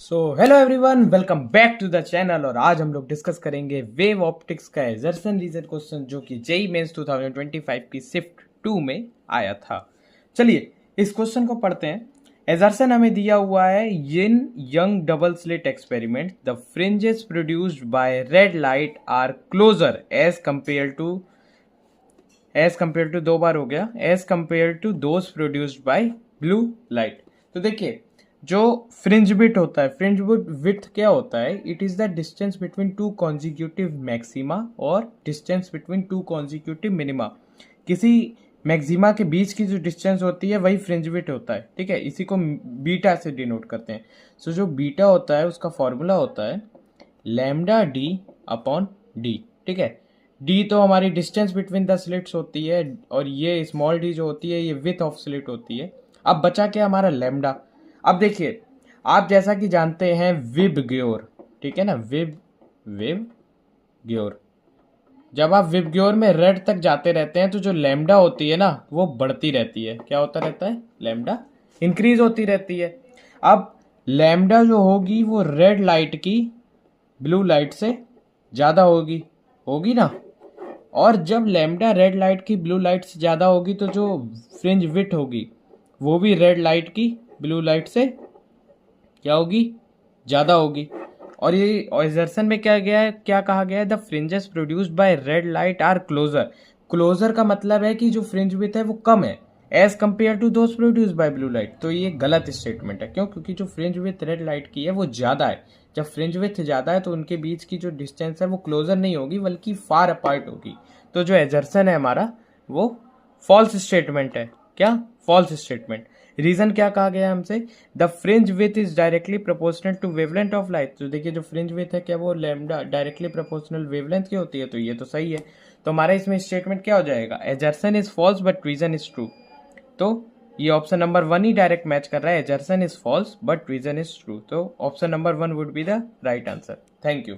So hello everyone, welcome back to the channel. और आज हम लोग डिस्कस करेंगे वेव ऑप्टिक्स का एजर्सन रीजन क्वेश्चन जो कि जेई मेंस 2025 की शिफ्ट 2 में आया था। चलिए इस क्वेश्चन को पढ़ते हैं। एजर्सन हमें दिया हुआ है, in Young double slit experiment the fringes produced by red light are closer as compare to दो बार हो गया, as compare to those produced by blue light. तो देखिए, जो फ्रिंज बिट होता है, फ्रिंज विड्थ क्या होता है? It is the distance between two consecutive maxima और distance between two consecutive minima. किसी मैक्सिमा के बीच की जो डिस्टेंस होती है वही फ्रिंज बिट होता है। ठीक है, इसी को बीटा से डिनोट करते हैं। सो जो बीटा होता है उसका फॉर्मूला होता है लैम्डा डी अपॉन डी। ठीक है, डी तो हमारी डिस्टेंस बिटवीन द स्लिट्स होती है और ये स्मॉल डी जो होती है ये विथ ऑफ स्लिट होती है। अब बचा क्या हमारा? लैम्डा। अब देखिए, आप जैसा कि जानते हैं विब ग्योर, ठीक है ना, विब ग्योर, जब आप विब ग्योर में रेड तक जाते रहते हैं तो जो लैम्डा होती है ना वो बढ़ती रहती है। क्या होता रहता है? लैम्डा इंक्रीज होती रहती है। अब लैम्डा जो होगी वो रेड लाइट की ब्लू लाइट से ज़्यादा होगी, होगी ना। और जब लैम्डा रेड लाइट की ब्लू लाइट से ज़्यादा होगी तो जो फ्रिंज विथ होगी वो भी रेड लाइट की ब्लू लाइट से क्या होगी? ज़्यादा होगी। और ये एजर्सन में क्या गया है, क्या कहा गया है? The fringes produced by red light are closer. Closer का मतलब है कि जो फ्रिंज विथ है वो कम है as compare to those produced by blue light. तो ये गलत स्टेटमेंट है। क्यों? क्योंकि जो फ्रिंज विथ रेड लाइट की है वो ज़्यादा है। जब फ्रिंज विथ ज़्यादा है तो उनके बीच की जो डिस्टेंस है वो क्लोजर नहीं होगी बल्कि फार अपार्ट होगी। तो जो एजर्सन है हमारा वो फॉल्स स्टेटमेंट है। क्या? False statement. रीजन क्या कहा गया हमसे? The fringe width is directly proportional to wavelength of light. तो देखिए, जो फ्रिंज विथ है क्या वो लैम्डा डायरेक्टली प्रोपोर्शनल वेवलेंथ की होती है? तो ये तो सही है। तो हमारा इसमें स्टेटमेंट क्या हो जाएगा? Assertion is false but reason is true. तो ये ऑप्शन नंबर 1 ही डायरेक्ट मैच कर रहा है। Assertion is false but reason is true. तो option number 1 would be the right answer. Thank you.